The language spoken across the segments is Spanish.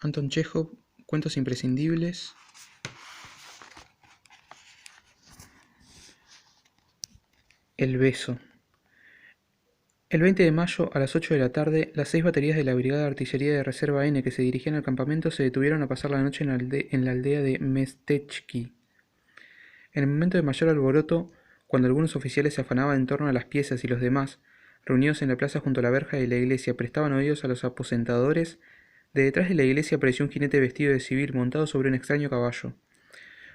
Anton Chejov, Cuentos imprescindibles. El beso. El 20 de mayo, a las 8 de la tarde, las 6 baterías de la Brigada de Artillería de Reserva N que se dirigían al campamento se detuvieron a pasar la noche en la aldea de Mestechki. En el momento de mayor alboroto, cuando algunos oficiales se afanaban en torno a las piezas y los demás, reunidos en la plaza junto a la verja de la iglesia, prestaban oídos a los aposentadores, de detrás de la iglesia apareció un jinete vestido de civil montado sobre un extraño caballo.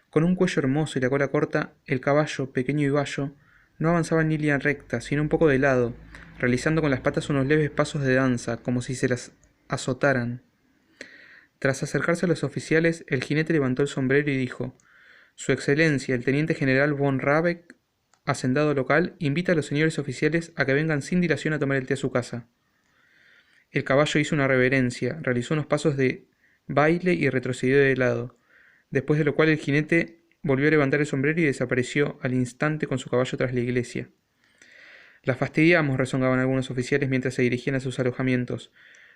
Con un cuello hermoso y la cola corta, el caballo, pequeño y bayo, no avanzaba en línea recta, sino un poco de lado, realizando con las patas unos leves pasos de danza, como si se las azotaran. Tras acercarse a los oficiales, el jinete levantó el sombrero y dijo: Su Excelencia, el teniente general von Rabeck, hacendado local, invita a los señores oficiales a que vengan sin dilación a tomar el té a su casa. El caballo hizo una reverencia, realizó unos pasos de baile y retrocedió de lado, después de lo cual el jinete volvió a levantar el sombrero y desapareció al instante con su caballo tras la iglesia. La fastidiamos, rezongaban algunos oficiales mientras se dirigían a sus alojamientos.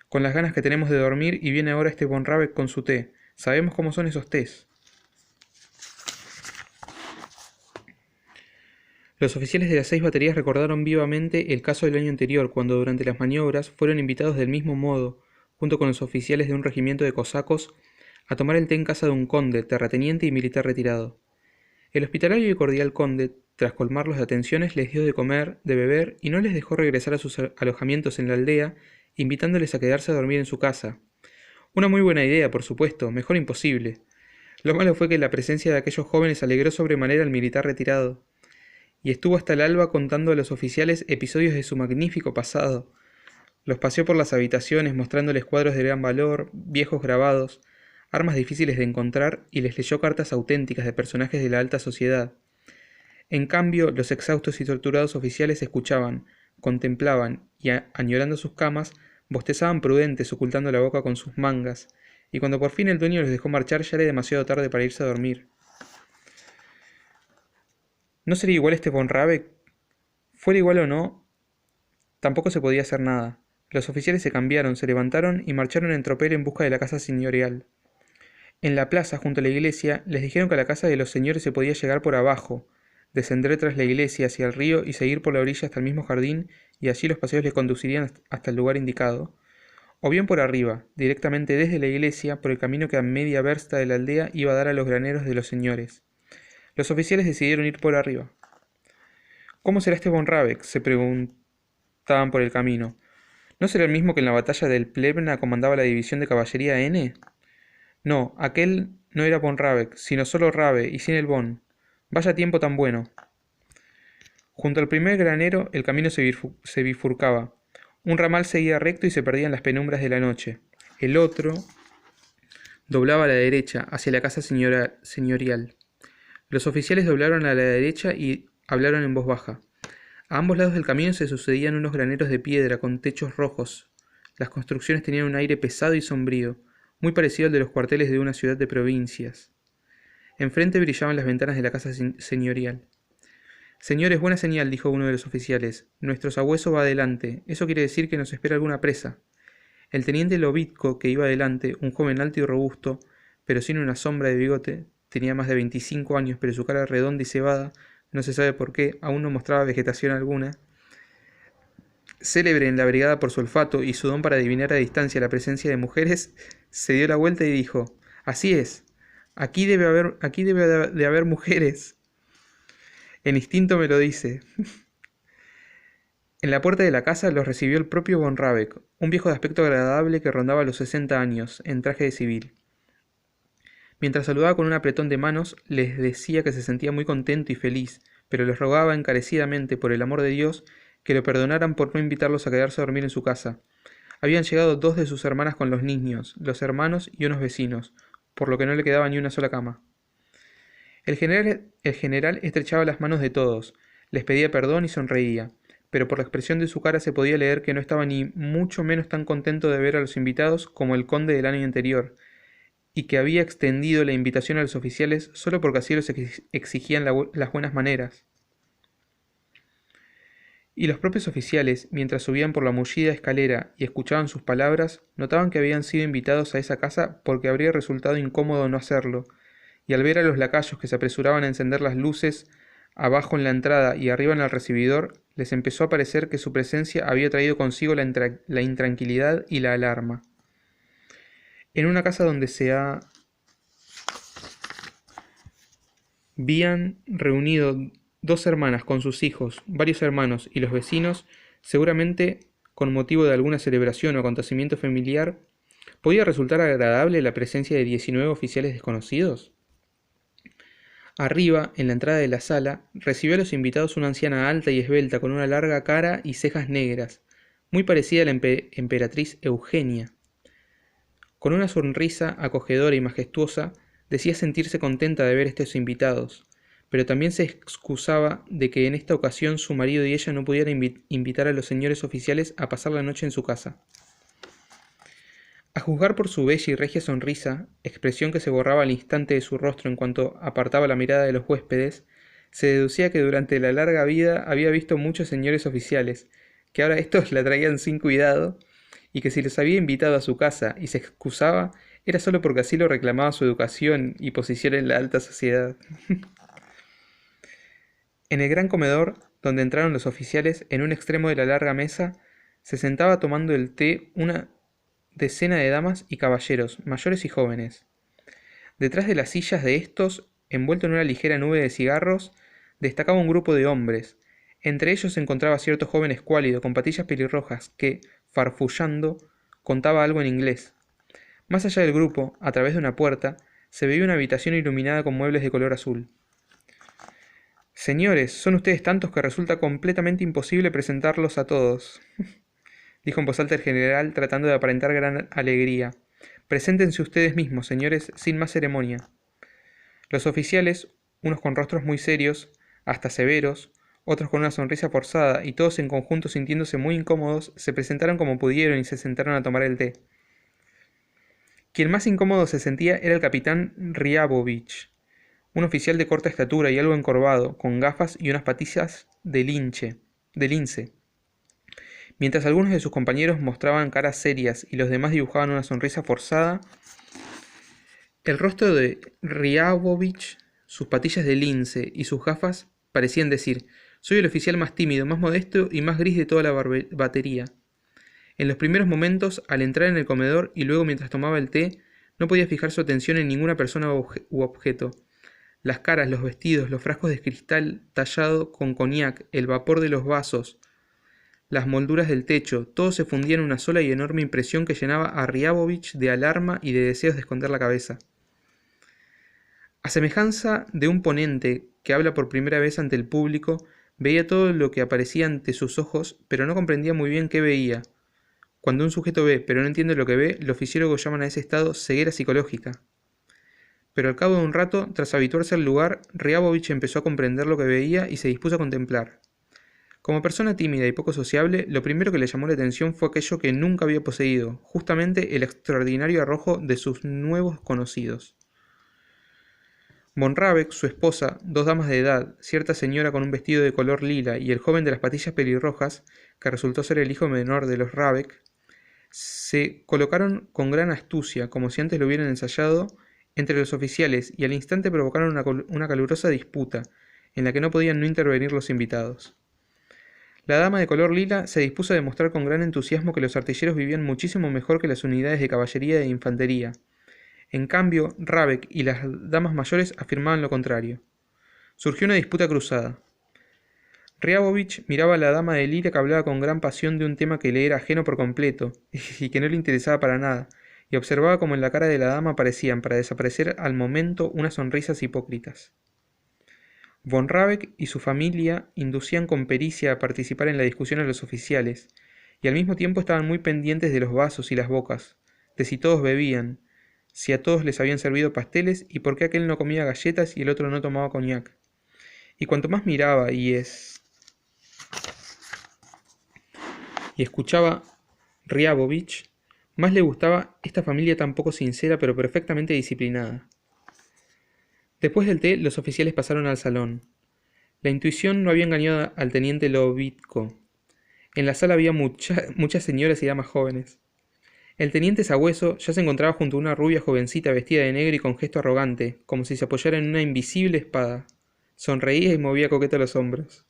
Con las ganas que tenemos de dormir, y viene ahora este von Rabeck con su té. Sabemos cómo son esos tés. Los oficiales de las 6 baterías recordaron vivamente el caso del año anterior, cuando durante las maniobras fueron invitados del mismo modo, junto con los oficiales de un regimiento de cosacos, a tomar el té en casa de un conde, terrateniente y militar retirado. El hospitalario y cordial conde, tras colmarlos de atenciones, les dio de comer, de beber, y no les dejó regresar a sus alojamientos en la aldea, invitándoles a quedarse a dormir en su casa. Una muy buena idea, por supuesto, mejor imposible. Lo malo fue que la presencia de aquellos jóvenes alegró sobremanera al militar retirado, y estuvo hasta el alba contando a los oficiales episodios de su magnífico pasado. Los paseó por las habitaciones mostrándoles cuadros de gran valor, viejos grabados, armas difíciles de encontrar, y les leyó cartas auténticas de personajes de la alta sociedad. En cambio, los exhaustos y torturados oficiales escuchaban, contemplaban y, añorando sus camas, bostezaban prudentes ocultando la boca con sus mangas, y cuando por fin el dueño los dejó marchar ya era demasiado tarde para irse a dormir. ¿No sería igual este von Rabeck? Fuera igual o no, tampoco se podía hacer nada. Los oficiales se cambiaron, se levantaron y marcharon en tropel en busca de la casa señorial. En la plaza, junto a la iglesia, les dijeron que a la casa de los señores se podía llegar por abajo, descender tras la iglesia hacia el río y seguir por la orilla hasta el mismo jardín, y allí los paseos les conducirían hasta el lugar indicado, o bien por arriba, directamente desde la iglesia, por el camino que a media versta de la aldea iba a dar a los graneros de los señores. Los oficiales decidieron ir por arriba. ¿Cómo será este von Rabeck?, se preguntaban por el camino. ¿No será el mismo que en la batalla del Plevna comandaba la división de caballería N? No, aquel no era von Rabeck, sino solo Rabe y sin el von. Vaya tiempo tan bueno. Junto al primer granero el camino se bifurcaba. Un ramal seguía recto y se perdía en las penumbras de la noche. El otro doblaba a la derecha, hacia la casa señorial. Los oficiales doblaron a la derecha y hablaron en voz baja. A ambos lados del camino se sucedían unos graneros de piedra con techos rojos. Las construcciones tenían un aire pesado y sombrío, muy parecido al de los cuarteles de una ciudad de provincias. Enfrente brillaban las ventanas de la casa señorial. Señores, buena señal, dijo uno de los oficiales. Nuestro sabueso va adelante. Eso quiere decir que nos espera alguna presa. El teniente Lovitko, que iba adelante, un joven alto y robusto, pero sin una sombra de bigote, tenía más de 25 años, pero su cara redonda y cebada, no se sabe por qué, aún no mostraba vegetación alguna. Célebre en la brigada por su olfato y su don para adivinar a distancia la presencia de mujeres, se dio la vuelta y dijo: Así es, aquí debe de haber mujeres. El instinto me lo dice. En la puerta de la casa los recibió el propio von Rabeck, un viejo de aspecto agradable que rondaba los 60 años, en traje de civil. Mientras saludaba con un apretón de manos, les decía que se sentía muy contento y feliz, pero les rogaba encarecidamente, por el amor de Dios, que lo perdonaran por no invitarlos a quedarse a dormir en su casa. Habían llegado 2 de sus hermanas con los niños, los hermanos y unos vecinos, por lo que no le quedaba ni una sola cama. El general estrechaba las manos de todos, les pedía perdón y sonreía, pero por la expresión de su cara se podía leer que no estaba ni mucho menos tan contento de ver a los invitados como el conde del año anterior, y que había extendido la invitación a los oficiales solo porque así los exigían las buenas maneras. Y los propios oficiales, mientras subían por la mullida escalera y escuchaban sus palabras, notaban que habían sido invitados a esa casa porque habría resultado incómodo no hacerlo, y al ver a los lacayos que se apresuraban a encender las luces abajo en la entrada y arriba en el recibidor, les empezó a parecer que su presencia había traído consigo la intranquilidad y la alarma. En una casa donde se habían reunido 2 hermanas con sus hijos, varios hermanos y los vecinos, seguramente con motivo de alguna celebración o acontecimiento familiar, ¿podía resultar agradable la presencia de 19 oficiales desconocidos? Arriba, en la entrada de la sala, recibió a los invitados una anciana alta y esbelta con una larga cara y cejas negras, muy parecida a la emperatriz Eugenia. Con una sonrisa acogedora y majestuosa, decía sentirse contenta de ver a estos invitados, pero también se excusaba de que en esta ocasión su marido y ella no pudieran invitar a los señores oficiales a pasar la noche en su casa. A juzgar por su bella y regia sonrisa, expresión que se borraba al instante de su rostro en cuanto apartaba la mirada de los huéspedes, se deducía que durante la larga vida había visto muchos señores oficiales, que ahora estos la traían sin cuidado, y que si los había invitado a su casa y se excusaba, era solo porque así lo reclamaba su educación y posición en la alta sociedad. En el gran comedor, donde entraron los oficiales, en un extremo de la larga mesa, se sentaba tomando el té una decena de damas y caballeros, mayores y jóvenes. Detrás de las sillas de estos, envuelto en una ligera nube de cigarros, destacaba un grupo de hombres. Entre ellos se encontraba cierto joven escuálido, con patillas pelirrojas, que, farfullando, contaba algo en inglés. Más allá del grupo, a través de una puerta, se veía una habitación iluminada con muebles de color azul. Señores, son ustedes tantos que resulta completamente imposible presentarlos a todos, dijo en voz alta el general, tratando de aparentar gran alegría. Preséntense ustedes mismos, señores, sin más ceremonia. Los oficiales, unos con rostros muy serios, hasta severos, otros con una sonrisa forzada, y todos en conjunto sintiéndose muy incómodos, se presentaron como pudieron y se sentaron a tomar el té. Quien más incómodo se sentía era el capitán Riabovich, un oficial de corta estatura y algo encorvado, con gafas y unas patillas de lince. Mientras algunos de sus compañeros mostraban caras serias y los demás dibujaban una sonrisa forzada, el rostro de Riabovich, sus patillas de lince y sus gafas parecían decir: «Soy el oficial más tímido, más modesto y más gris de toda la batería». En los primeros momentos, al entrar en el comedor y luego mientras tomaba el té, no podía fijar su atención en ninguna persona u objeto. Las caras, los vestidos, los frascos de cristal tallado con coñac, el vapor de los vasos, las molduras del techo, todo se fundía en una sola y enorme impresión que llenaba a Riabovich de alarma y de deseos de esconder la cabeza. A semejanza de un ponente que habla por primera vez ante el público, veía todo lo que aparecía ante sus ojos, pero no comprendía muy bien qué veía. Cuando un sujeto ve, pero no entiende lo que ve, los fisiólogos llaman a ese estado ceguera psicológica. Pero al cabo de un rato, tras habituarse al lugar, Riabovich empezó a comprender lo que veía y se dispuso a contemplar. Como persona tímida y poco sociable, lo primero que le llamó la atención fue aquello que nunca había poseído, justamente el extraordinario arrojo de sus nuevos conocidos. Von Rabeck, su esposa, 2 damas de edad, cierta señora con un vestido de color lila y el joven de las patillas pelirrojas, que resultó ser el hijo menor de los Rabeck, se colocaron con gran astucia, como si antes lo hubieran ensayado, entre los oficiales y al instante provocaron una calurosa disputa, en la que no podían no intervenir los invitados. La dama de color lila se dispuso a demostrar con gran entusiasmo que los artilleros vivían muchísimo mejor que las unidades de caballería e infantería. En cambio, Rabeck y las damas mayores afirmaban lo contrario. Surgió una disputa cruzada. Riabovich miraba a la dama de lila que hablaba con gran pasión de un tema que le era ajeno por completo y que no le interesaba para nada, y observaba cómo en la cara de la dama aparecían, para desaparecer al momento, unas sonrisas hipócritas. Von Rabeck y su familia inducían con pericia a participar en la discusión a los oficiales, y al mismo tiempo estaban muy pendientes de los vasos y las bocas, de si todos bebían, si a todos les habían servido pasteles y por qué aquel no comía galletas y el otro no tomaba coñac. Y cuanto más miraba y escuchaba Riabovich, más le gustaba esta familia tan poco sincera pero perfectamente disciplinada. Después del té, los oficiales pasaron al salón. La intuición no había engañado al teniente Lovitko. En la sala había muchas señoras y damas jóvenes. El teniente Sabueso ya se encontraba junto a una rubia jovencita vestida de negro y con gesto arrogante, como si se apoyara en una invisible espada. Sonreía y movía coqueto los hombros.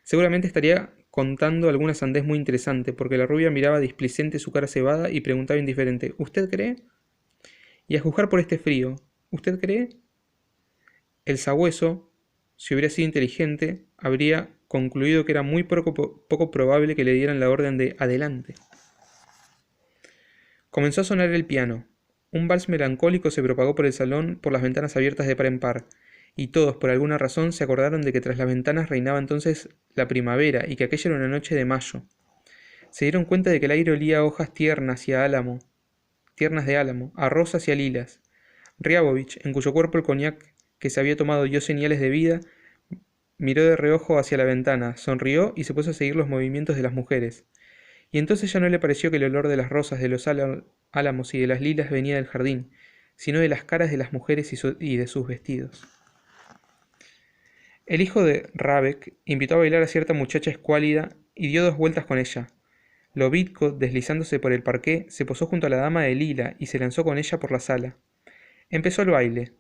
Seguramente estaría contando alguna sandez muy interesante, porque la rubia miraba displicente su cara cebada y preguntaba indiferente: ¿Usted cree? Y a juzgar por este frío, ¿usted cree? El sabueso, si hubiera sido inteligente, habría concluido que era muy poco probable que le dieran la orden de adelante. Comenzó a sonar el piano. Un vals melancólico se propagó por el salón por las ventanas abiertas de par en par, y todos, por alguna razón, se acordaron de que tras las ventanas reinaba entonces la primavera y que aquella era una noche de mayo. Se dieron cuenta de que el aire olía a hojas tiernas y a álamo, tiernas de álamo, a rosas y a lilas. Riabovich, en cuyo cuerpo el coñac que se había tomado dio señales de vida, miró de reojo hacia la ventana, sonrió y se puso a seguir los movimientos de las mujeres. Y entonces ya no le pareció que el olor de las rosas, de los álamos y de las lilas venía del jardín, sino de las caras de las mujeres y de sus vestidos. El hijo de Rabeck invitó a bailar a cierta muchacha escuálida y dio 2 vueltas con ella. Lobitko, deslizándose por el parqué, se posó junto a la dama de lila y se lanzó con ella por la sala. Empezó el baile.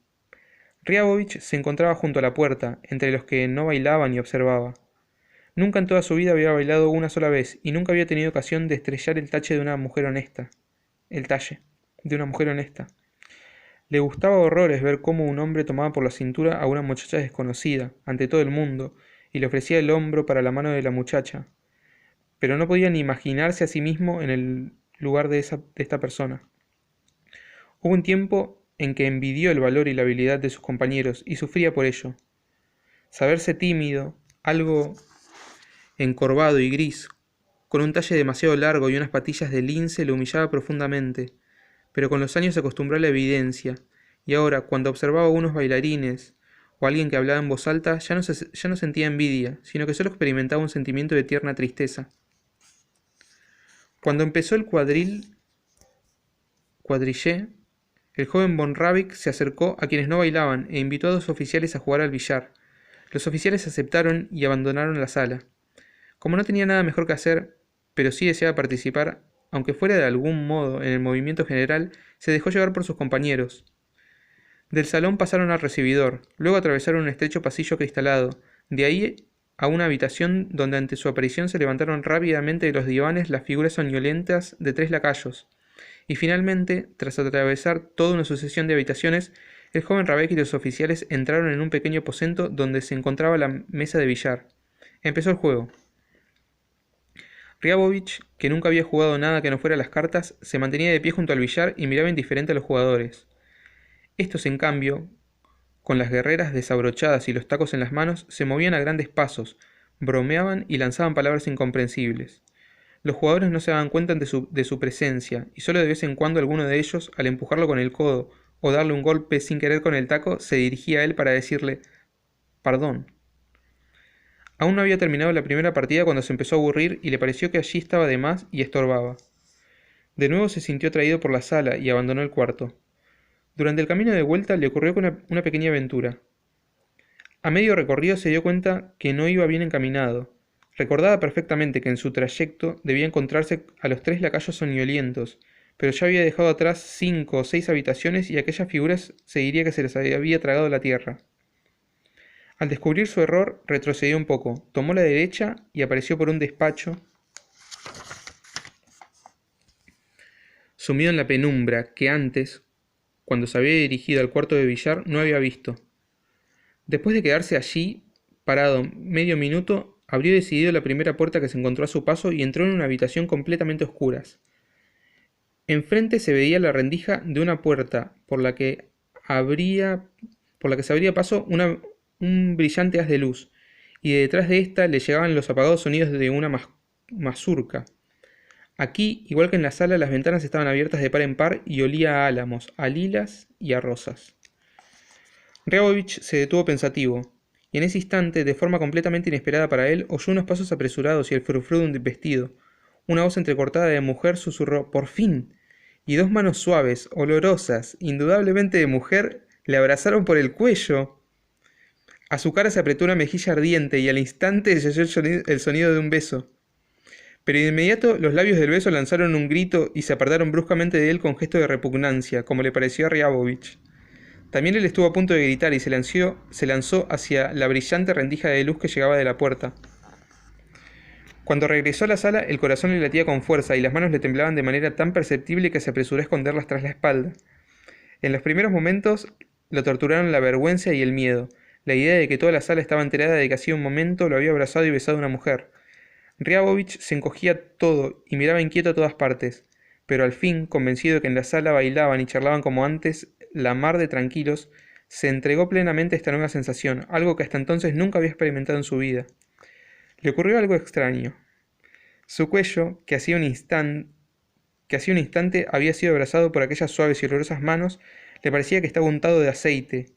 Riabovich se encontraba junto a la puerta, entre los que no bailaban y observaba. Nunca en toda su vida había bailado una sola vez y nunca había tenido ocasión de estrellar el talle de una mujer honesta. El talle de una mujer honesta. Le gustaba horrores ver cómo un hombre tomaba por la cintura a una muchacha desconocida, ante todo el mundo, y le ofrecía el hombro para la mano de la muchacha. Pero no podía ni imaginarse a sí mismo en el lugar de esta persona. Hubo un tiempo en que envidió el valor y la habilidad de sus compañeros y sufría por ello. Saberse tímido, algo encorvado y gris, con un talle demasiado largo y unas patillas de lince le humillaba profundamente, pero con los años se acostumbró a la evidencia, y ahora, cuando observaba a unos bailarines o a alguien que hablaba en voz alta, ya no sentía envidia, sino que solo experimentaba un sentimiento de tierna tristeza. Cuando empezó el quadrillé, el joven von Rabeck se acercó a quienes no bailaban e invitó a 2 oficiales a jugar al billar. Los oficiales aceptaron y abandonaron la sala. Como no tenía nada mejor que hacer, pero sí deseaba participar, aunque fuera de algún modo en el movimiento general, se dejó llevar por sus compañeros. Del salón pasaron al recibidor, luego atravesaron un estrecho pasillo cristalado, de ahí a una habitación donde ante su aparición se levantaron rápidamente de los divanes las figuras soñolentas de 3 lacayos, y finalmente, tras atravesar toda una sucesión de habitaciones, el joven Rabeck y los oficiales entraron en un pequeño aposento donde se encontraba la mesa de billar. Empezó el juego. Riabovich, que nunca había jugado nada que no fuera las cartas, se mantenía de pie junto al billar y miraba indiferente a los jugadores. Estos, en cambio, con las guerreras desabrochadas y los tacos en las manos, se movían a grandes pasos, bromeaban y lanzaban palabras incomprensibles. Los jugadores no se daban cuenta de su presencia, y solo de vez en cuando alguno de ellos, al empujarlo con el codo o darle un golpe sin querer con el taco, se dirigía a él para decirle «perdón». Aún no había terminado la primera partida cuando se empezó a aburrir y le pareció que allí estaba de más y estorbaba. De nuevo se sintió atraído por la sala y abandonó el cuarto. Durante el camino de vuelta le ocurrió una pequeña aventura. A medio recorrido se dio cuenta que no iba bien encaminado. Recordaba perfectamente que en su trayecto debía encontrarse a los 3 lacayos soñolientos, pero ya había dejado atrás 5 o 6 habitaciones y aquellas figuras se diría que se les había tragado la tierra. Al descubrir su error, retrocedió un poco, tomó la derecha y apareció por un despacho sumido en la penumbra que antes, cuando se había dirigido al cuarto de billar, no había visto. Después de quedarse allí, parado medio minuto, abrió decidido la primera puerta que se encontró a su paso y entró en una habitación completamente oscuras. Enfrente se veía la rendija de una puerta por la que se abría paso un brillante haz de luz, y de detrás de ésta le llegaban los apagados sonidos de una mazurca. Aquí, igual que en la sala, las ventanas estaban abiertas de par en par y olía a álamos, a lilas y a rosas. Riabovich se detuvo pensativo, y en ese instante, de forma completamente inesperada para él, oyó unos pasos apresurados y el frufru de un vestido. Una voz entrecortada de mujer susurró «¡Por fin!», y 2 manos suaves, olorosas, indudablemente de mujer, le abrazaron por el cuello. A su cara se apretó una mejilla ardiente y al instante se oyó el sonido de un beso. Pero de inmediato los labios del beso lanzaron un grito y se apartaron bruscamente de él con gesto de repugnancia, como le pareció a Riabovich. También él estuvo a punto de gritar y se lanzó hacia la brillante rendija de luz que llegaba de la puerta. Cuando regresó a la sala, el corazón le latía con fuerza y las manos le temblaban de manera tan perceptible que se apresuró a esconderlas tras la espalda. En los primeros momentos lo torturaron la vergüenza y el miedo, la idea de que toda la sala estaba enterada de que hacía un momento lo había abrazado y besado una mujer. Riabovich se encogía todo y miraba inquieto a todas partes, pero al fin, convencido de que en la sala bailaban y charlaban como antes, la mar de tranquilos, se entregó plenamente a esta nueva sensación, algo que hasta entonces nunca había experimentado en su vida. Le ocurrió algo extraño. Su cuello, que hacía un instante había sido abrazado por aquellas suaves y olorosas manos, le parecía que estaba untado de aceite,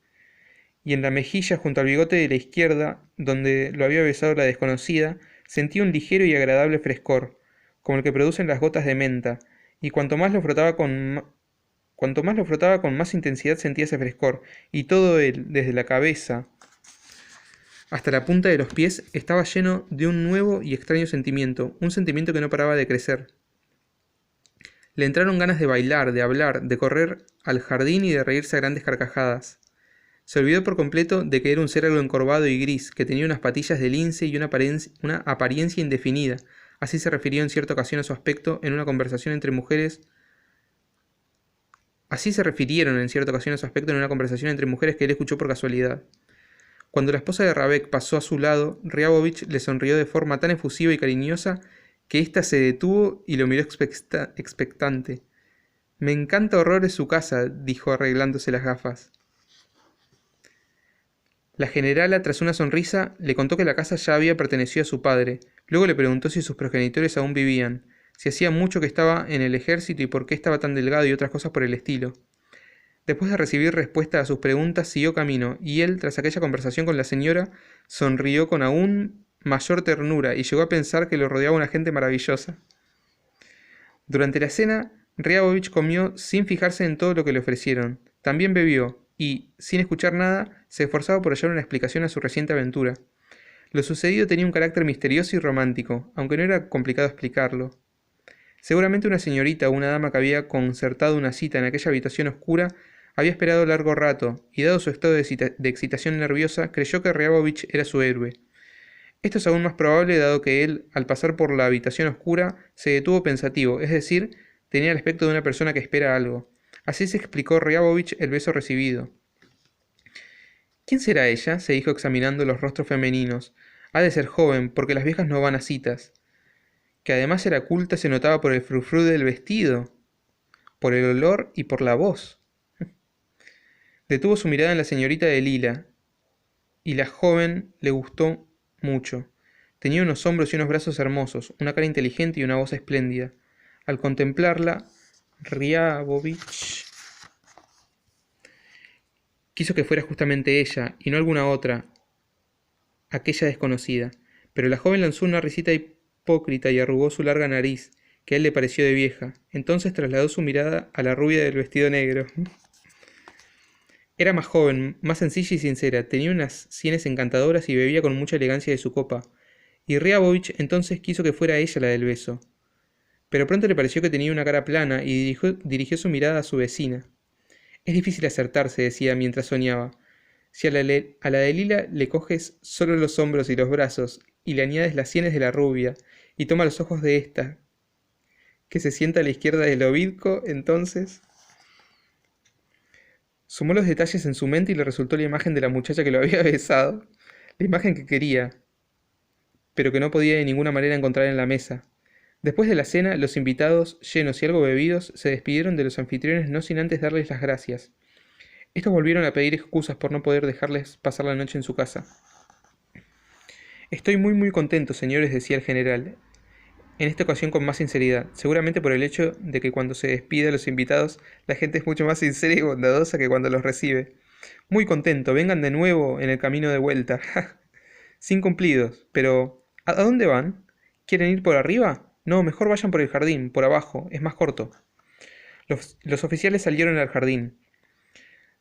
y en la mejilla junto al bigote de la izquierda, donde lo había besado la desconocida, sentía un ligero y agradable frescor, como el que producen las gotas de menta, y cuanto más lo frotaba con más intensidad sentía ese frescor, y todo él, desde la cabeza hasta la punta de los pies, estaba lleno de un nuevo y extraño sentimiento, un sentimiento que no paraba de crecer. Le entraron ganas de bailar, de hablar, de correr al jardín y de reírse a grandes carcajadas. Se olvidó por completo de que era un ser algo encorvado y gris, que tenía unas patillas de lince y una apariencia indefinida. Así se refirió en cierta ocasión a su aspecto en una conversación entre mujeres. Así se refirieron en cierta ocasión a su aspecto en una conversación entre mujeres que él escuchó por casualidad. Cuando la esposa de Rabeck pasó a su lado, Riabovich le sonrió de forma tan efusiva y cariñosa que ésta se detuvo y lo miró expectante. «Me encanta horrores su casa», dijo arreglándose las gafas. La generala, tras una sonrisa, le contó que la casa ya había pertenecido a su padre. Luego le preguntó si sus progenitores aún vivían, si hacía mucho que estaba en el ejército y por qué estaba tan delgado y otras cosas por el estilo. Después de recibir respuesta a sus preguntas, siguió camino, y él, tras aquella conversación con la señora, sonrió con aún mayor ternura y llegó a pensar que lo rodeaba una gente maravillosa. Durante la cena, Riabovich comió sin fijarse en todo lo que le ofrecieron. También bebió, y, sin escuchar nada, se esforzaba por hallar una explicación a su reciente aventura. Lo sucedido tenía un carácter misterioso y romántico, aunque no era complicado explicarlo. Seguramente una señorita o una dama que había concertado una cita en aquella habitación oscura había esperado largo rato, y dado su estado de excitación nerviosa, creyó que Riabovich era su héroe. Esto es aún más probable dado que él, al pasar por la habitación oscura, se detuvo pensativo, es decir, tenía el aspecto de una persona que espera algo. Así se explicó Riabovich el beso recibido. «¿Quién será ella?», se dijo examinando los rostros femeninos. «Ha de ser joven, porque las viejas no van a citas». Que además era culta se notaba por el frufru del vestido, por el olor y por la voz. Detuvo su mirada en la señorita de lila, y la joven le gustó mucho. Tenía unos hombros y unos brazos hermosos, una cara inteligente y una voz espléndida. Al contemplarla, Riabovich quiso que fuera justamente ella, y no alguna otra, aquella desconocida. Pero la joven lanzó una risita hipócrita y arrugó su larga nariz, que a él le pareció de vieja. Entonces trasladó su mirada a la rubia del vestido negro. Era más joven, más sencilla y sincera, tenía unas sienes encantadoras y bebía con mucha elegancia de su copa. Y Riabovich entonces quiso que fuera ella la del beso. Pero pronto le pareció que tenía una cara plana y dirigió su mirada a su vecina. «Es difícil acertarse», decía mientras soñaba. «Si a la de Lila le coges solo los hombros y los brazos, y le añades las sienes de la rubia, y toma los ojos de esta, que se sienta a la izquierda del ovidco, entonces...». Sumó los detalles en su mente y le resultó la imagen de la muchacha que lo había besado, la imagen que quería, pero que no podía de ninguna manera encontrar en la mesa. Después de la cena, los invitados, llenos y algo bebidos, se despidieron de los anfitriones no sin antes darles las gracias. Estos volvieron a pedir excusas por no poder dejarles pasar la noche en su casa. «Estoy muy contento, señores», decía el general, en esta ocasión con más sinceridad, seguramente por el hecho de que cuando se despide a los invitados, la gente es mucho más sincera y bondadosa que cuando los recibe. «Muy contento, vengan de nuevo en el camino de vuelta». «Sin cumplidos, pero ¿a dónde van? ¿Quieren ir por arriba? No, mejor vayan por el jardín, por abajo, es más corto». Los oficiales salieron al jardín.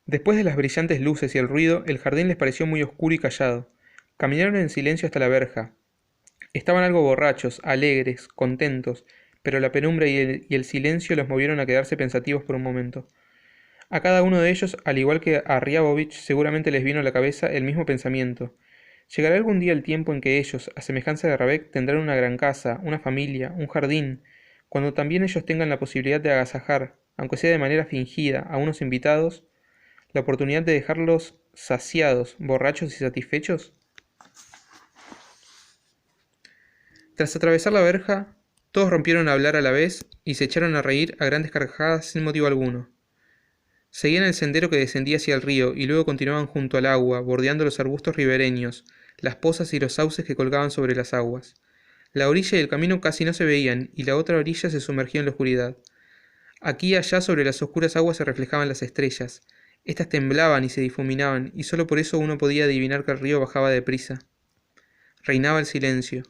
Después de las brillantes luces y el ruido, el jardín les pareció muy oscuro y callado. Caminaron en silencio hasta la verja. Estaban algo borrachos, alegres, contentos, pero la penumbra y el silencio los movieron a quedarse pensativos por un momento. A cada uno de ellos, al igual que a Riabovich, seguramente les vino a la cabeza el mismo pensamiento. Llegará algún día el tiempo en que ellos, a semejanza de Rabec, tendrán una gran casa, una familia, un jardín, cuando también ellos tengan la posibilidad de agasajar, aunque sea de manera fingida, a unos invitados, la oportunidad de dejarlos saciados, borrachos y satisfechos. Tras atravesar la verja, todos rompieron a hablar a la vez y se echaron a reír a grandes carcajadas sin motivo alguno. Seguían el sendero que descendía hacia el río y luego continuaban junto al agua, bordeando los arbustos ribereños, las pozas y los sauces que colgaban sobre las aguas. La orilla y el camino casi no se veían, y la otra orilla se sumergía en la oscuridad. Aquí y allá sobre las oscuras aguas se reflejaban las estrellas. Estas temblaban y se difuminaban, y solo por eso uno podía adivinar que el río bajaba deprisa. Reinaba el silencio.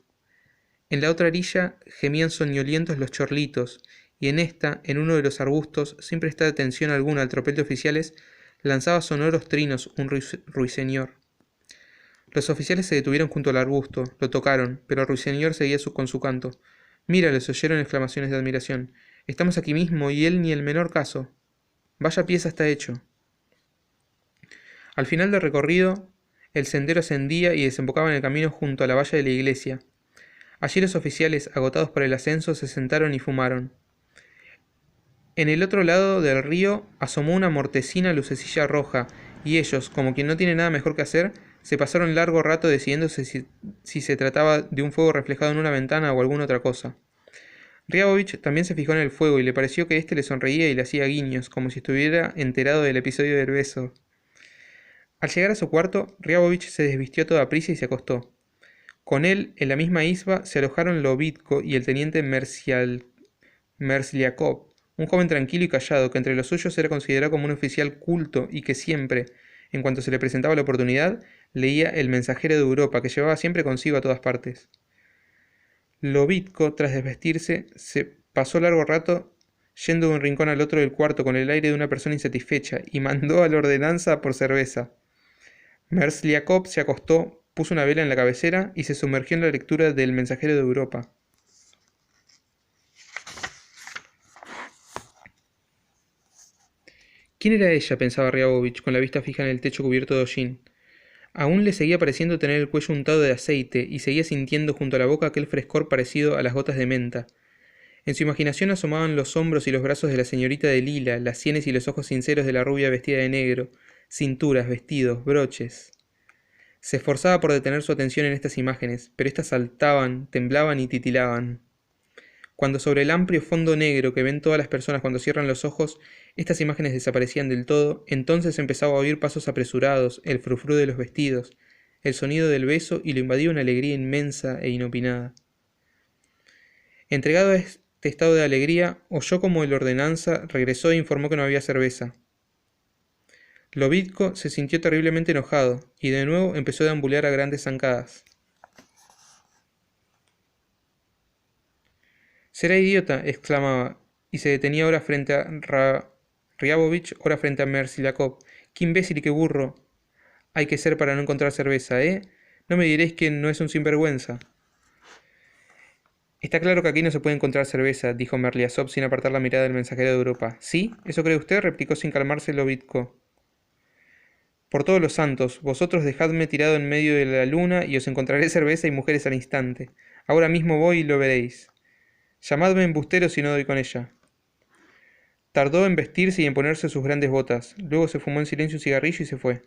En la otra orilla gemían soñolientos los chorlitos, y en esta, en uno de los arbustos, sin prestar atención alguna al tropel de oficiales, lanzaba sonoros trinos un ruiseñor. Los oficiales se detuvieron junto al arbusto, lo tocaron, pero el ruiseñor seguía con su canto. Mira, les oyeron exclamaciones de admiración. Estamos aquí mismo y él ni el menor caso. Vaya pieza está hecho. Al final del recorrido, el sendero ascendía y desembocaba en el camino junto a la valla de la iglesia. Allí los oficiales, agotados por el ascenso, se sentaron y fumaron. En el otro lado del río asomó una mortecina lucecilla roja, y ellos, como quien no tiene nada mejor que hacer, se pasaron largo rato decidiéndose si se trataba de un fuego reflejado en una ventana o alguna otra cosa. Riabovich también se fijó en el fuego y le pareció que éste le sonreía y le hacía guiños, como si estuviera enterado del episodio del beso. Al llegar a su cuarto, Riabovich se desvistió a toda prisa y se acostó. Con él, en la misma isba, se alojaron Lobitko y el teniente Mersliakov, un joven tranquilo y callado, que entre los suyos era considerado como un oficial culto y que siempre, en cuanto se le presentaba la oportunidad, leía El Mensajero de Europa, que llevaba siempre consigo a todas partes. Lobitko, tras desvestirse, se pasó largo rato yendo de un rincón al otro del cuarto con el aire de una persona insatisfecha y mandó a la ordenanza por cerveza. Mersliakov se acostó, puso una vela en la cabecera y se sumergió en la lectura del Mensajero de Europa. ¿Quién era ella?, pensaba Riabovich, con la vista fija en el techo cubierto de hollín. Aún le seguía pareciendo tener el cuello untado de aceite y seguía sintiendo junto a la boca aquel frescor parecido a las gotas de menta. En su imaginación asomaban los hombros y los brazos de la señorita de lila, las sienes y los ojos sinceros de la rubia vestida de negro, cinturas, vestidos, broches. Se esforzaba por detener su atención en estas imágenes, pero éstas saltaban, temblaban y titilaban. Cuando sobre el amplio fondo negro que ven todas las personas cuando cierran los ojos, estas imágenes desaparecían del todo, entonces empezaba a oír pasos apresurados, el frufrú de los vestidos, el sonido del beso y lo invadía una alegría inmensa e inopinada. Entregado a este estado de alegría, oyó como el ordenanza regresó e informó que no había cerveza. Lobitko se sintió terriblemente enojado, y de nuevo empezó a deambular a grandes zancadas. «Será idiota», exclamaba, y se detenía ahora frente a Riabovich, ahora frente a Mersliakov. «Qué imbécil y qué burro hay que ser para no encontrar cerveza, ¿eh? No me diréis que no es un sinvergüenza». «Está claro que aquí no se puede encontrar cerveza», dijo Merliasov sin apartar la mirada del Mensajero de Europa. «¿Sí? ¿Eso cree usted?», replicó sin calmarse Lobitko. «Por todos los santos, vosotros dejadme tirado en medio de la luna y os encontraré cerveza y mujeres al instante. Ahora mismo voy y lo veréis. Llamadme embustero si no doy con ella». Tardó en vestirse y en ponerse sus grandes botas. Luego se fumó en silencio un cigarrillo y se fue.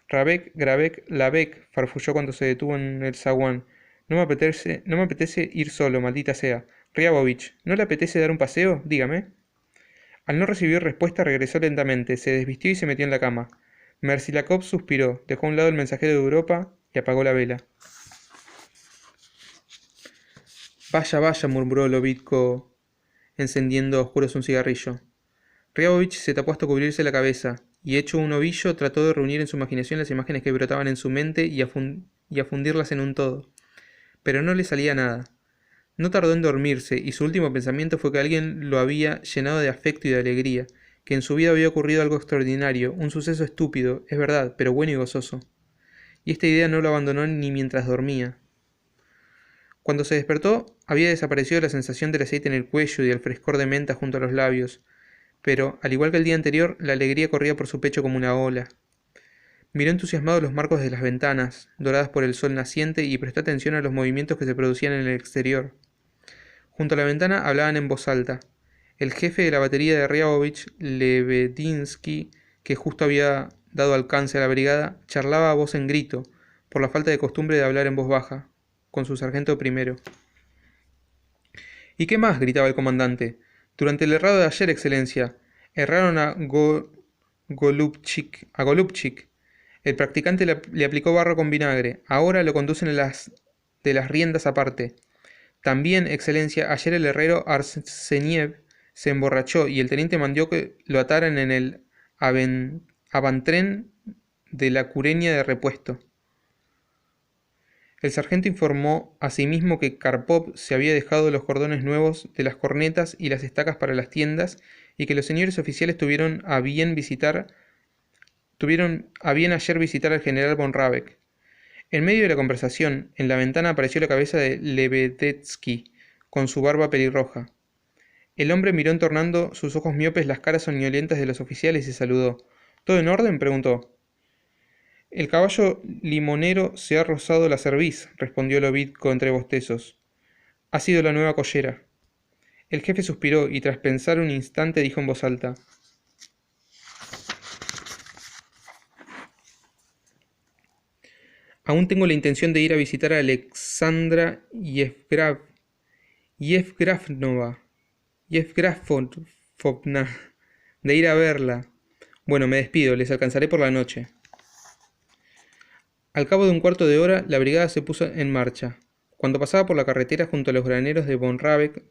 «Rabec, Grabec, Labec», farfulló cuando se detuvo en el zaguán. No me apetece ir solo, maldita sea. Riabovich, ¿no le apetece dar un paseo? Dígame». Al no recibir respuesta regresó lentamente, se desvistió y se metió en la cama. Mersliakov suspiró, dejó a un lado el Mensajero de Europa y apagó la vela. «Vaya, vaya», murmuró Lobitko, encendiendo a oscuros un cigarrillo. Riabovich se tapó hasta cubrirse la cabeza, y hecho un ovillo trató de reunir en su imaginación las imágenes que brotaban en su mente y a fundirlas en un todo. Pero no le salía nada. No tardó en dormirse, y su último pensamiento fue que alguien lo había llenado de afecto y de alegría, que en su vida había ocurrido algo extraordinario, un suceso estúpido, es verdad, pero bueno y gozoso. Y esta idea no lo abandonó ni mientras dormía. Cuando se despertó, había desaparecido la sensación del aceite en el cuello y el frescor de menta junto a los labios, pero, al igual que el día anterior, la alegría corría por su pecho como una ola. Miró entusiasmado los marcos de las ventanas, doradas por el sol naciente, y prestó atención a los movimientos que se producían en el exterior. Junto a la ventana hablaban en voz alta. El jefe de la batería de Ryabovich, Lebedinsky, que justo había dado alcance a la brigada, charlaba a voz en grito, por la falta de costumbre de hablar en voz baja, con su sargento primero. ¿Y qué más? Gritaba el comandante. Durante el errado de ayer, excelencia, erraron a Golubchik. El practicante le aplicó barro con vinagre. Ahora lo conducen de las riendas aparte. También, excelencia, ayer el herrero Arseniev se emborrachó y el teniente mandó que lo ataran en el avantren de la cureña de repuesto. El sargento informó asimismo que Karpov se había dejado los cordones nuevos de las cornetas y las estacas para las tiendas y que los señores oficiales tuvieron a bien ayer visitar al general von Rabeck. En medio de la conversación, en la ventana apareció la cabeza de Lebedetsky, con su barba pelirroja. El hombre miró entornando sus ojos miopes las caras soñolientas de los oficiales y saludó. ¿Todo en orden?, preguntó. El caballo limonero se ha rozado la cerviz, respondió Lobitko entre bostezos. Ha sido la nueva collera. El jefe suspiró y tras pensar un instante dijo en voz alta. Aún tengo la intención de ir a visitar a Alexandra Yevgrafovna, de ir a verla. Bueno, me despido, les alcanzaré por la noche. Al cabo de un cuarto de hora, la brigada se puso en marcha. Cuando pasaba por la carretera junto a los graneros de von Rabeck,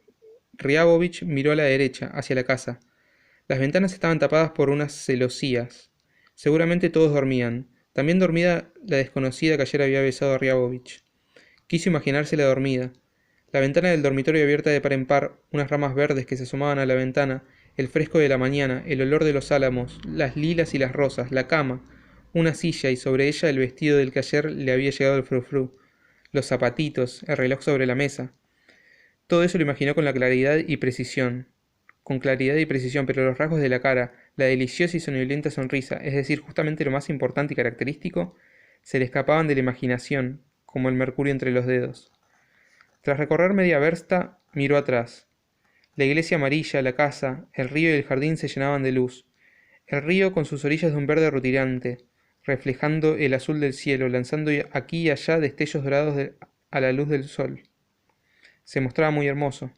Ryabovich miró a la derecha, hacia la casa. Las ventanas estaban tapadas por unas celosías. Seguramente todos dormían. También dormía la desconocida que ayer había besado a Ryabovich. Quiso imaginársela dormida. La ventana del dormitorio abierta de par en par, unas ramas verdes que se asomaban a la ventana, el fresco de la mañana, el olor de los álamos, las lilas y las rosas, la cama, una silla y sobre ella el vestido del que ayer le había llegado el frufru, los zapatitos, el reloj sobre la mesa. Todo eso lo imaginó con claridad y precisión, pero los rasgos de la cara, la deliciosa y soñolienta sonrisa, es decir, justamente lo más importante y característico, se le escapaban de la imaginación, como el mercurio entre los dedos. Tras recorrer media versta, miró atrás. La iglesia amarilla, la casa, el río y el jardín se llenaban de luz. El río con sus orillas de un verde rutilante, reflejando el azul del cielo, lanzando aquí y allá destellos dorados a la luz del sol. Se mostraba muy hermoso.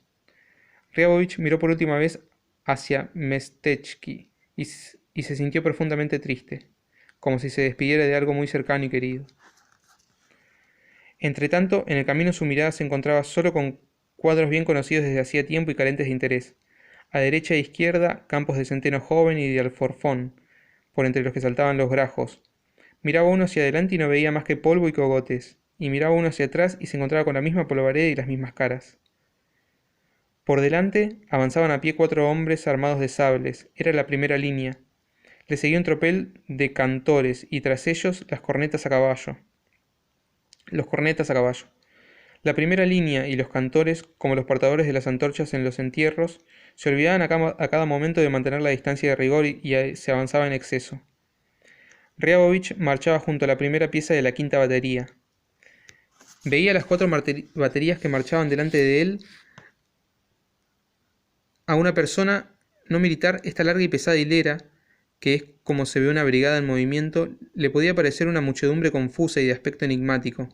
Ryabovich miró por última vez hacia Mestechki y se sintió profundamente triste, como si se despidiera de algo muy cercano y querido. Entretanto, en el camino su mirada se encontraba solo con cuadros bien conocidos desde hacía tiempo y carentes de interés. A derecha e izquierda, campos de centeno joven y de alforfón, por entre los que saltaban los grajos. Miraba uno hacia adelante y no veía más que polvo y cogotes, y miraba uno hacia atrás y se encontraba con la misma polvareda y las mismas caras. Por delante avanzaban a pie 4 hombres armados de sables, era la primera línea. Le seguía un tropel de cantores y tras ellos los cornetas a caballo. La primera línea y los cantores, como los portadores de las antorchas en los entierros, se olvidaban a cada momento de mantener la distancia de rigor y se avanzaba en exceso. Ryabovich marchaba junto a la primera pieza de la quinta batería. Veía las 4 baterías que marchaban delante de él. A una persona no militar, esta larga y pesada hilera, que es como se ve una brigada en movimiento, le podía parecer una muchedumbre confusa y de aspecto enigmático.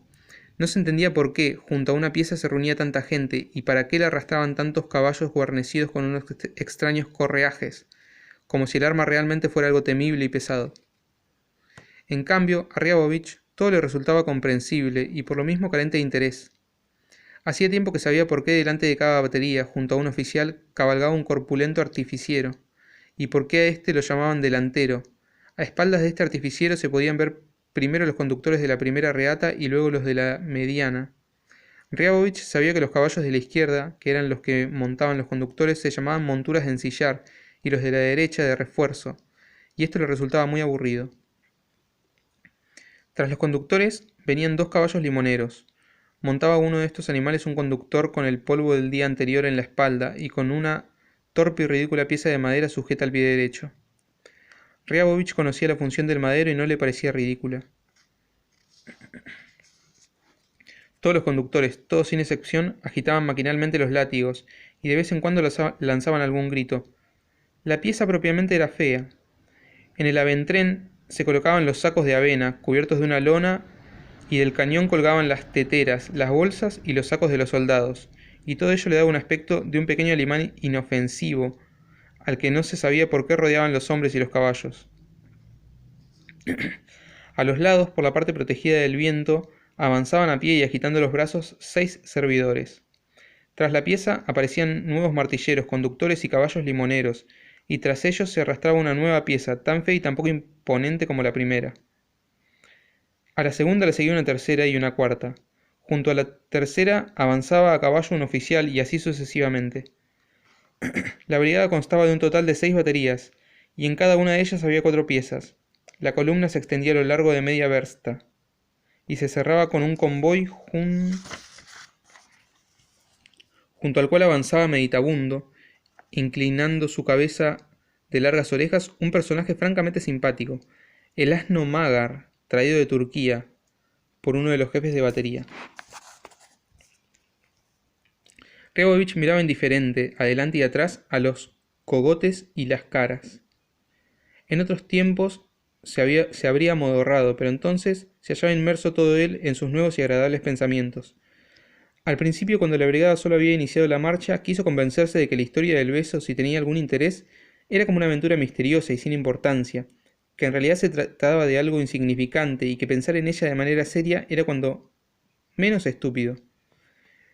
No se entendía por qué, junto a una pieza se reunía tanta gente, y para qué le arrastraban tantos caballos guarnecidos con unos extraños correajes, como si el arma realmente fuera algo temible y pesado. En cambio, a Ryabovich todo le resultaba comprensible y por lo mismo carente de interés. Hacía tiempo que sabía por qué delante de cada batería, junto a un oficial, cabalgaba un corpulento artificiero, y por qué a éste lo llamaban delantero. A espaldas de este artificiero se podían ver primero los conductores de la primera reata y luego los de la mediana. Ryabovich sabía que los caballos de la izquierda, que eran los que montaban los conductores, se llamaban monturas de ensillar, y los de la derecha de refuerzo, y esto le resultaba muy aburrido. Tras los conductores venían 2 caballos limoneros, montaba uno de estos animales un conductor con el polvo del día anterior en la espalda y con una torpe y ridícula pieza de madera sujeta al pie derecho. Riabovich conocía la función del madero y no le parecía ridícula. Todos los conductores, todos sin excepción, agitaban maquinalmente los látigos y de vez en cuando lanzaban algún grito. La pieza propiamente era fea. En el aventrén se colocaban los sacos de avena, cubiertos de una lona, y del cañón colgaban las teteras, las bolsas y los sacos de los soldados, y todo ello le daba un aspecto de un pequeño animal inofensivo, al que no se sabía por qué rodeaban los hombres y los caballos. A los lados, por la parte protegida del viento, avanzaban a pie y agitando los brazos 6 servidores. Tras la pieza aparecían nuevos martilleros, conductores y caballos limoneros, y tras ellos se arrastraba una nueva pieza, tan fea y tan poco imponente como la primera. A la segunda le seguía una tercera y una cuarta. Junto a la tercera avanzaba a caballo un oficial y así sucesivamente. La brigada constaba de un total de 6 baterías, y en cada una de ellas había 4 piezas. La columna se extendía a lo largo de media versta, y se cerraba con un convoy junto al cual avanzaba meditabundo, inclinando su cabeza de largas orejas, un personaje francamente simpático, el asno Magar, traído de Turquía por uno de los jefes de batería. Riabovich miraba indiferente, adelante y atrás, a los cogotes y las caras. En otros tiempos se habría amodorrado, pero entonces se hallaba inmerso todo él en sus nuevos y agradables pensamientos. Al principio, cuando la brigada solo había iniciado la marcha, quiso convencerse de que la historia del beso, si tenía algún interés, era como una aventura misteriosa y sin importancia, que en realidad se trataba de algo insignificante y que pensar en ella de manera seria era cuando menos estúpido.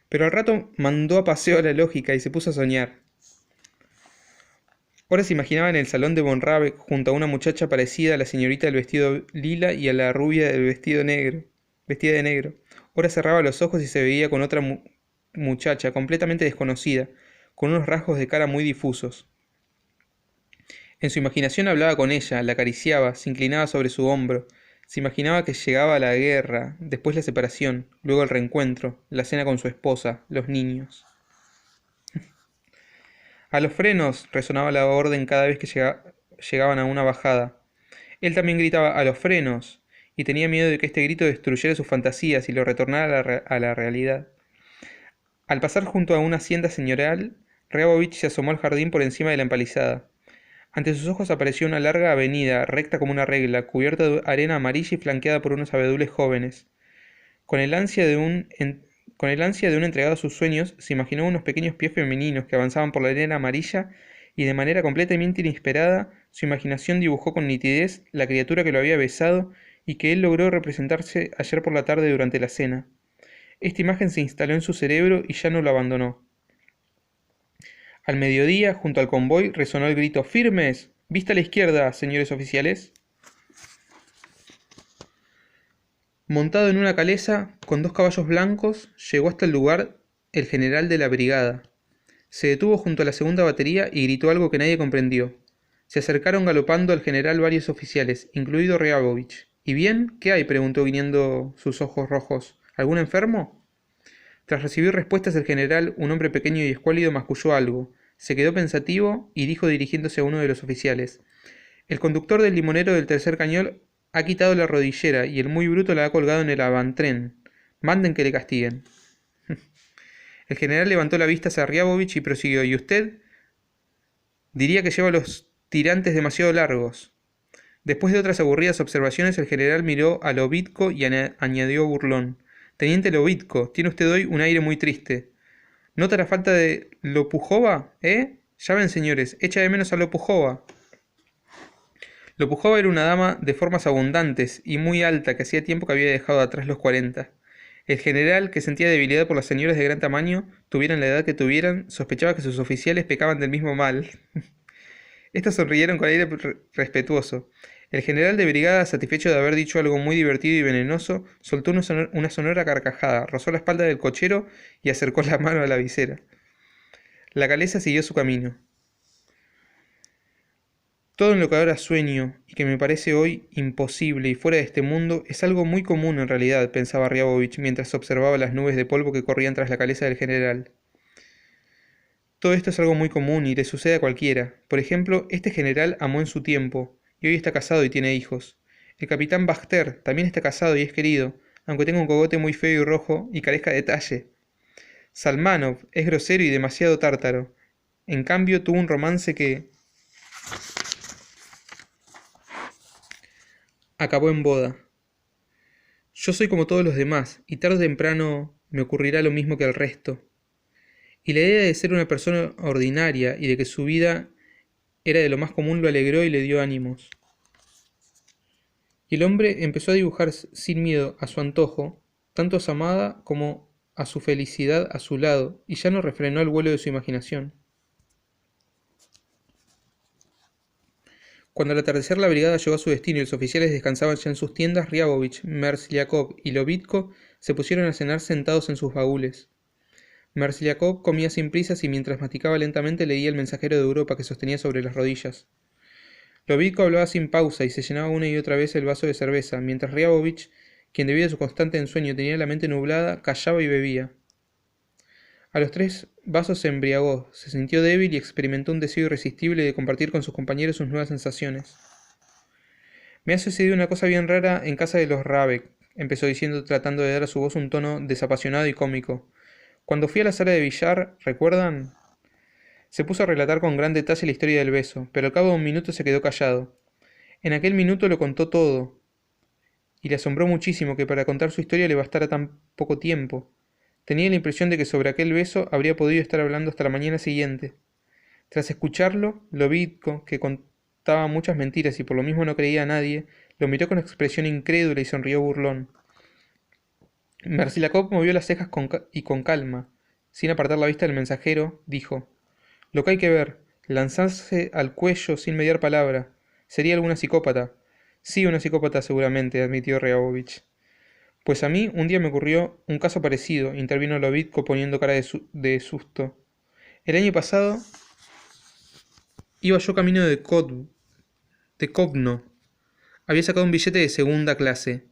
Pero al rato mandó a paseo a la lógica y se puso a soñar. Ahora se imaginaba en el salón de von Rabeck junto a una muchacha parecida a la señorita del vestido lila y a la rubia del vestida de negro. Ahora cerraba los ojos y se veía con otra muchacha completamente desconocida, con unos rasgos de cara muy difusos. En su imaginación hablaba con ella, la acariciaba, se inclinaba sobre su hombro. Se imaginaba que llegaba la guerra, después la separación, luego el reencuentro, la cena con su esposa, los niños. A los frenos, resonaba la orden cada vez que llegaban a una bajada. Él también gritaba a los frenos, y tenía miedo de que este grito destruyera sus fantasías y lo retornara a la realidad. Al pasar junto a una hacienda señorial, Riabovich se asomó al jardín por encima de la empalizada. Ante sus ojos apareció una larga avenida, recta como una regla, cubierta de arena amarilla y flanqueada por unos abedules jóvenes. Con el ansia de un entregado a sus sueños, se imaginó unos pequeños pies femeninos que avanzaban por la arena amarilla y de manera completamente inesperada, su imaginación dibujó con nitidez la criatura que lo había besado y que él logró representarse ayer por la tarde durante la cena. Esta imagen se instaló en su cerebro y ya no lo abandonó. Al mediodía, junto al convoy, resonó el grito «¡Firmes! ¡Vista a la izquierda, señores oficiales!». Montado en una caleza, con 2 caballos blancos, llegó hasta el lugar el general de la brigada. Se detuvo junto a la segunda batería y gritó algo que nadie comprendió. Se acercaron galopando al general varios oficiales, incluido Riabovich. «¿Y bien? ¿Qué hay?», preguntó guiñando sus ojos rojos. «¿Algún enfermo?». Tras recibir respuestas el general, un hombre pequeño y escuálido masculló algo. Se quedó pensativo y dijo dirigiéndose a uno de los oficiales. «El conductor del limonero del tercer cañón ha quitado la rodillera y el muy bruto la ha colgado en el avantrén. Manden que le castiguen». El general levantó la vista hacia Riabovich y prosiguió. «¿Y usted?». «Diría que lleva los tirantes demasiado largos». Después de otras aburridas observaciones, el general miró a Lobitko y añadió burlón. «Teniente Lobitko, tiene usted hoy un aire muy triste. ¿Nota la falta de Lopujova, Ya ven, señores, echa de menos a Lopujova». Lopujova era una dama de formas abundantes y muy alta que hacía tiempo que había dejado atrás los 40. El general, que sentía debilidad por las señoras de gran tamaño, tuvieran la edad que tuvieran, sospechaba que sus oficiales pecaban del mismo mal. Estos sonrieron con aire respetuoso. El general de brigada, satisfecho de haber dicho algo muy divertido y venenoso, soltó una sonora carcajada, rozó la espalda del cochero y acercó la mano a la visera. La caleza siguió su camino. Todo en lo que ahora sueño y que me parece hoy imposible y fuera de este mundo es algo muy común en realidad, pensaba Riabovich mientras observaba las nubes de polvo que corrían tras la cabeza del general. Todo esto es algo muy común y le sucede a cualquiera. Por ejemplo, este general amó en su tiempo, y hoy está casado y tiene hijos. El capitán Bachter también está casado y es querido, aunque tenga un cogote muy feo y rojo y carezca de talle. Salmanov es grosero y demasiado tártaro. En cambio, tuvo un romance que acabó en boda. Yo soy como todos los demás, y tarde o temprano me ocurrirá lo mismo que al resto. Y la idea de ser una persona ordinaria y de que su vida era de lo más común lo alegró y le dio ánimos. Y el hombre empezó a dibujar sin miedo a su antojo, tanto a su amada como a su felicidad a su lado, y ya no refrenó el vuelo de su imaginación. Cuando al atardecer la brigada llegó a su destino y los oficiales descansaban ya en sus tiendas, Riabovich, Mersliakov y Lovitko se pusieron a cenar sentados en sus baúles. Mersliakov comía sin prisas y mientras masticaba lentamente leía el mensajero de Europa que sostenía sobre las rodillas. Lovitko hablaba sin pausa y se llenaba una y otra vez el vaso de cerveza, mientras Riabovich, quien debido a su constante ensueño tenía la mente nublada, callaba y bebía. A los 3 vasos se embriagó, se sintió débil y experimentó un deseo irresistible de compartir con sus compañeros sus nuevas sensaciones. Me ha sucedido una cosa bien rara en casa de los Rabek, empezó diciendo tratando de dar a su voz un tono desapasionado y cómico. Cuando fui a la sala de billar, ¿recuerdan? Se puso a relatar con gran detalle la historia del beso, pero al cabo de un minuto se quedó callado. En aquel minuto lo contó todo, y le asombró muchísimo que para contar su historia le bastara tan poco tiempo. Tenía la impresión de que sobre aquel beso habría podido estar hablando hasta la mañana siguiente. Tras escucharlo, Lovitko, que contaba muchas mentiras y por lo mismo no creía a nadie, lo miró con expresión incrédula y sonrió burlón. Mersilakov movió las cejas y con calma, sin apartar la vista del mensajero, dijo: Lo que hay que ver, lanzarse al cuello sin mediar palabra. Sería alguna psicópata. Sí, una psicópata seguramente, admitió Reavovich. Pues a mí un día me ocurrió un caso parecido, intervino Lovitko poniendo cara de susto. El año pasado iba yo camino de Kovno. Había sacado un billete de segunda clase.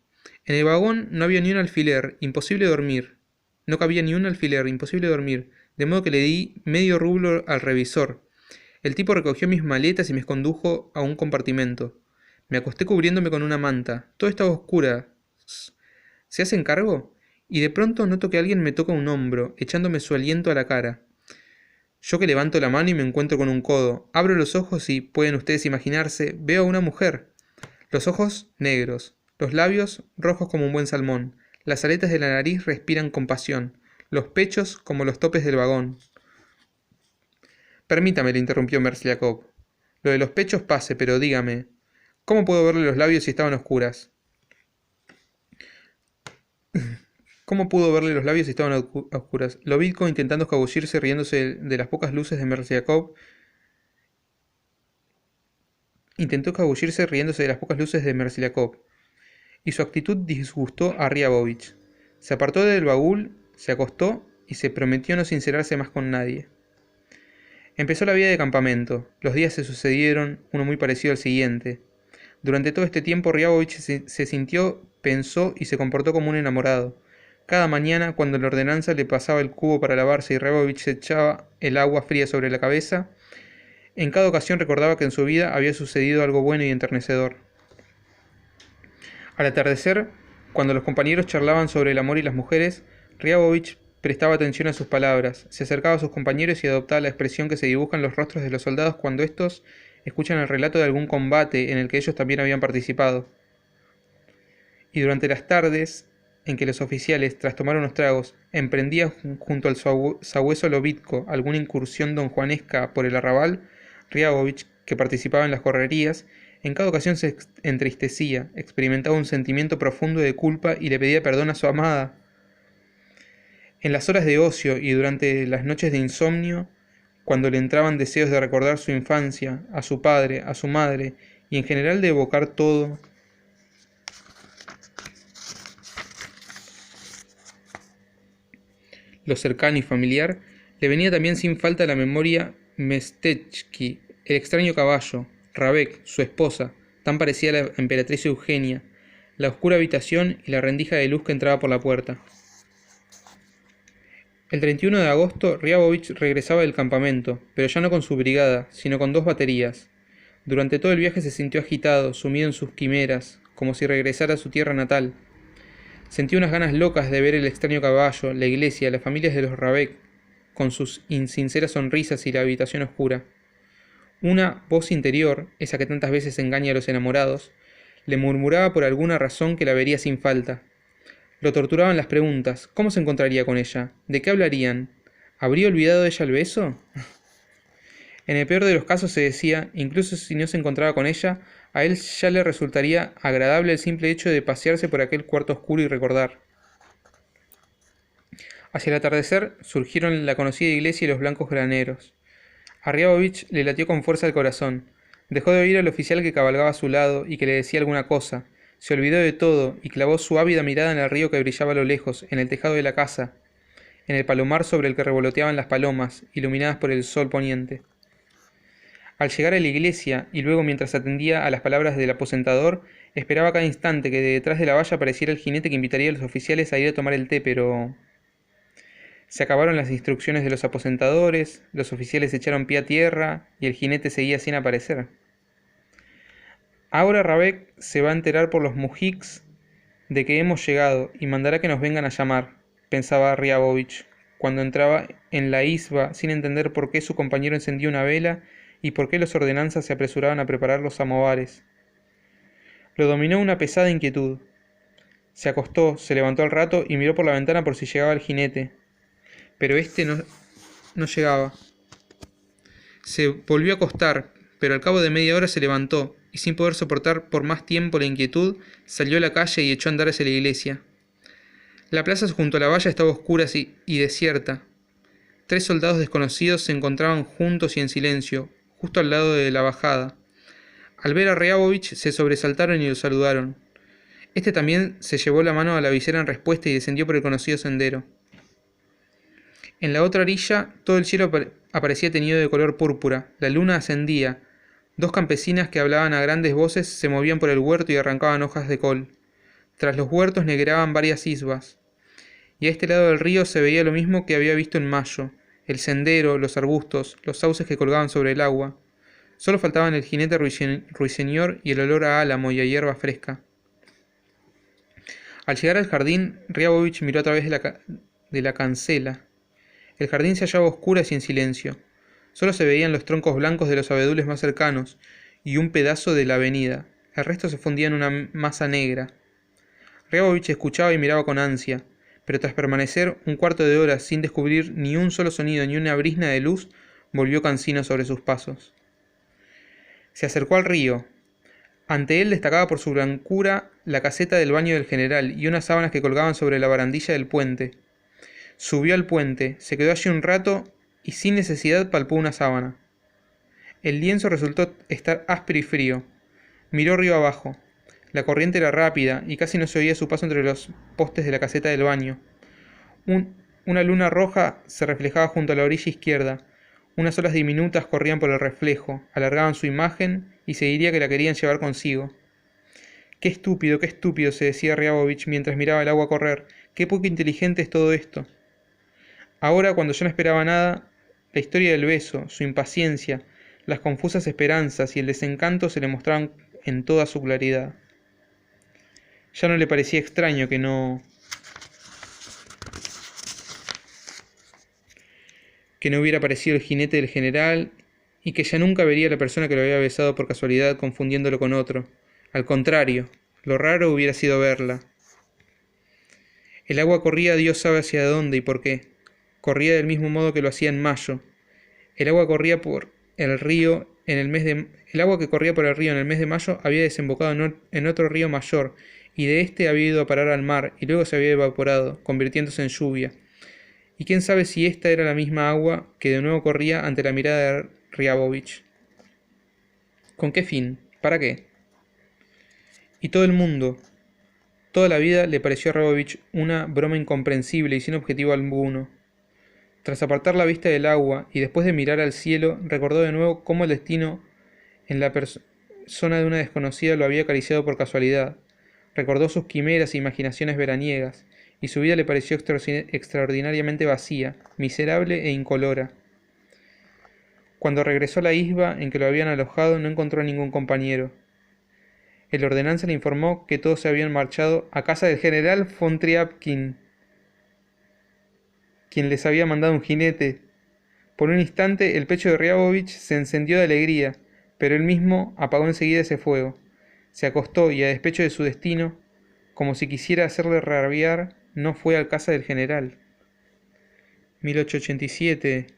En el vagón no había ni un alfiler, imposible dormir. No cabía ni un alfiler, imposible dormir, de modo que le di medio rublo al revisor. El tipo recogió mis maletas y me condujo a un compartimento. Me acosté cubriéndome con una manta. Todo estaba oscura. ¿Se hacen cargo? Y de pronto noto que alguien me toca un hombro, echándome su aliento a la cara. Yo que levanto la mano y me encuentro con un codo. Abro los ojos y, pueden ustedes imaginarse, veo a una mujer. Los ojos negros, los labios rojos como un buen salmón, las aletas de la nariz respiran compasión, los pechos como los topes del vagón. Permítame, le interrumpió Mersliakov. Lo de los pechos pase, pero dígame, ¿cómo puedo verle los labios si estaban oscuras? ¿Cómo pudo verle los labios si estaban oscuras? Lovitko, intentando escabullirse, riéndose de las pocas luces de Mersliakov, y su actitud disgustó a Riabovich. Se apartó del baúl, se acostó y se prometió no sincerarse más con nadie. Empezó la vida de campamento. Los días se sucedieron, uno muy parecido al siguiente. Durante todo este tiempo Riabovich se sintió, pensó y se comportó como un enamorado. Cada mañana, cuando la ordenanza le pasaba el cubo para lavarse y Riabovich se echaba el agua fría sobre la cabeza, en cada ocasión recordaba que en su vida había sucedido algo bueno y enternecedor. Al atardecer, cuando los compañeros charlaban sobre el amor y las mujeres, Riabovich prestaba atención a sus palabras, se acercaba a sus compañeros y adoptaba la expresión que se dibuja en los rostros de los soldados cuando éstos escuchan el relato de algún combate en el que ellos también habían participado. Y durante las tardes, en que los oficiales, tras tomar unos tragos, emprendían junto al sabueso Lovitko alguna incursión donjuanesca por el arrabal, Riabovich, que participaba en las correrías, en cada ocasión se entristecía, experimentaba un sentimiento profundo de culpa y le pedía perdón a su amada. En las horas de ocio y durante las noches de insomnio, cuando le entraban deseos de recordar su infancia, a su padre, a su madre, y en general de evocar todo lo cercano y familiar, le venía también sin falta a la memoria Mestechki, el extraño caballo, Rabec, su esposa, tan parecida a la emperatriz Eugenia, la oscura habitación y la rendija de luz que entraba por la puerta. El 31 de agosto, Riabovich regresaba del campamento, pero ya no con su brigada, sino con 2 baterías. Durante todo el viaje se sintió agitado, sumido en sus quimeras, como si regresara a su tierra natal. Sentía unas ganas locas de ver el extraño caballo, la iglesia, las familias de los Rabec, con sus insinceras sonrisas y la habitación oscura. Una voz interior, esa que tantas veces engaña a los enamorados, le murmuraba por alguna razón que la vería sin falta. Lo torturaban las preguntas. ¿Cómo se encontraría con ella? ¿De qué hablarían? ¿Habría olvidado ella el beso? En el peor de los casos se decía, incluso si no se encontraba con ella, a él ya le resultaría agradable el simple hecho de pasearse por aquel cuarto oscuro y recordar. Hacia el atardecer surgieron la conocida iglesia y los blancos graneros. A Riabovich le latió con fuerza el corazón. Dejó de oír al oficial que cabalgaba a su lado y que le decía alguna cosa. Se olvidó de todo y clavó su ávida mirada en el río que brillaba a lo lejos, en el tejado de la casa, en el palomar sobre el que revoloteaban las palomas, iluminadas por el sol poniente. Al llegar a la iglesia, y luego mientras atendía a las palabras del aposentador, esperaba cada instante que de detrás de la valla apareciera el jinete que invitaría a los oficiales a ir a tomar el té, pero... Se acabaron las instrucciones de los aposentadores, los oficiales echaron pie a tierra y el jinete seguía sin aparecer. Ahora Rabec se va a enterar por los mujiks de que hemos llegado y mandará que nos vengan a llamar, pensaba Riabovich, cuando entraba en la isba sin entender por qué su compañero encendía una vela y por qué los ordenanzas se apresuraban a preparar los samovares. Lo dominó una pesada inquietud. Se acostó, se levantó al rato y miró por la ventana por si llegaba el jinete. Pero este no llegaba. Se volvió a acostar, pero al cabo de media hora se levantó, y sin poder soportar por más tiempo la inquietud, salió a la calle y echó a andar hacia la iglesia. La plaza junto a la valla estaba oscura y desierta. 3 soldados desconocidos se encontraban juntos y en silencio, justo al lado de la bajada. Al ver a Riabovich se sobresaltaron y lo saludaron. Este también se llevó la mano a la visera en respuesta y descendió por el conocido sendero. En la otra orilla, todo el cielo aparecía teñido de color púrpura, la luna ascendía, 2 campesinas que hablaban a grandes voces se movían por el huerto y arrancaban hojas de col. Tras los huertos negraban varias isbas. Y a este lado del río se veía lo mismo que había visto en mayo, el sendero, los arbustos, los sauces que colgaban sobre el agua. Solo faltaban el jinete ruiseñor y el olor a álamo y a hierba fresca. Al llegar al jardín, Riabovich miró a través de la cancela. El jardín se hallaba a oscuras y en silencio. Solo se veían los troncos blancos de los abedules más cercanos y un pedazo de la avenida. El resto se fundía en una masa negra. Riabovich escuchaba y miraba con ansia, pero tras permanecer un cuarto de hora sin descubrir ni un solo sonido ni una brizna de luz, volvió cansino sobre sus pasos. Se acercó al río. Ante él destacaba por su blancura la caseta del baño del general y unas sábanas que colgaban sobre la barandilla del puente. Subió al puente, se quedó allí un rato y sin necesidad palpó una sábana. El lienzo resultó estar áspero y frío. Miró río abajo. La corriente era rápida y casi no se oía su paso entre los postes de la caseta del baño. Una luna roja se reflejaba junto a la orilla izquierda. Unas olas diminutas corrían por el reflejo, alargaban su imagen y se diría que la querían llevar consigo. Qué estúpido, se decía Riabovich mientras miraba el agua correr. Qué poco inteligente es todo esto. Ahora, cuando yo no esperaba nada, la historia del beso, su impaciencia, las confusas esperanzas y el desencanto se le mostraban en toda su claridad. Ya no le parecía extraño que no hubiera aparecido el jinete del general y que ya nunca vería a la persona que lo había besado por casualidad confundiéndolo con otro. Al contrario, lo raro hubiera sido verla. El agua corría Dios sabe hacia dónde y por qué. Corría del mismo modo que lo hacía en mayo. El agua que corría por el río en el mes de mayo había desembocado en otro río mayor, y de este había ido a parar al mar, y luego se había evaporado, convirtiéndose en lluvia. Y quién sabe si esta era la misma agua que de nuevo corría ante la mirada de Riabovich. ¿Con qué fin? ¿Para qué? Y todo el mundo, toda la vida le pareció a Riabovich una broma incomprensible y sin objetivo alguno. Tras apartar la vista del agua y después de mirar al cielo, recordó de nuevo cómo el destino En la persona de una desconocida lo había acariciado por casualidad. Recordó sus quimeras e imaginaciones veraniegas, y su vida le pareció extraordinariamente vacía, miserable e incolora. Cuando regresó a la isba en que lo habían alojado, no encontró a ningún compañero. El ordenanza le informó que todos se habían marchado a casa del general von Triapkin, quien les había mandado un jinete. Por un instante el pecho de Riabovich se encendió de alegría, pero él mismo apagó enseguida ese fuego. Se acostó y, a despecho de su destino, como si quisiera hacerle rabiar, no fue a casa del general. 1887